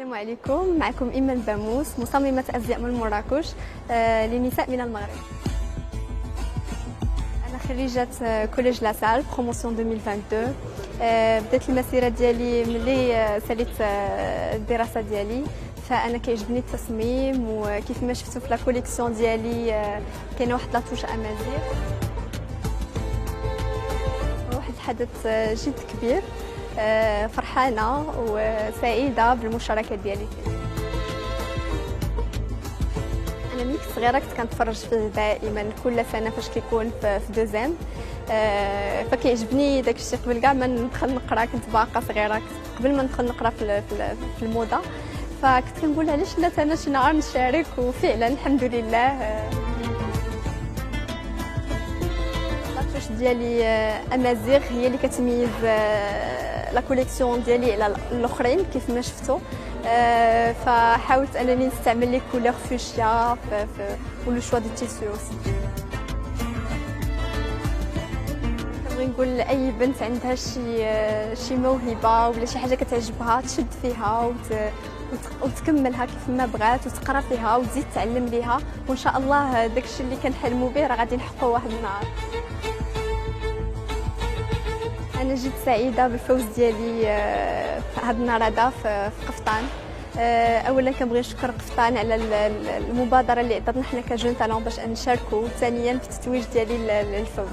السلام عليكم، معكم إيمان باموس، مصممة أزياء من مراكش لنساء من المغرب. أنا خريجة كوليج لاسال بروموسيون 2022. بدات المسيرة ديالي ملي ساليت الدراسة ديالي، فأنا كيعجبني التصميم، وكيف ما شفتوا في لا كوليكسيون ديالي كاينه واحد لاطوش أمازيغ. واحد الحدث جد كبير، فرحانة وسعيدة بالمشاركة ديالي فيه. أنا ملي كنت صغيرة كنت كنتفرج فيه دائما كل سنة فاش كيكون في دوزيام، فكيعجبني داكشي قبل كاع ما ندخل نقرا. كنت باقا صغيرة قبل ما ندخل نقرا في الموضة، فكنت كنقول علاش لا انا شي نهار نشارك، وفعلا الحمد لله. لاطوش ديالي امازيغ هي اللي كتميز لا كوليكسيون ديالي على الاخرين كيف ما شفتوا، فحاولت انني نستعمل لي كولور فوشيا ولو شوا دو تيسو اوسي. كنبغي نقول لاي بنت عندها شي موهبه ولا شي حاجه كتعجبها تشد فيها وتكملها كيف ما بغات، وتقرا فيها وتزيد تعلم ليها، وان شاء الله داكشي اللي كنحلموا به راه غادي نحققوه واحد النهار. انا جد سعيده بالفوز ديالي في هذا النهار هذا في قفطان. اولا كنبغي نشكر قفطان على المبادره اللي عطاتنا حنا كجون طالون باش نشاركوا، ثانيا في التتويج ديالي للفوز.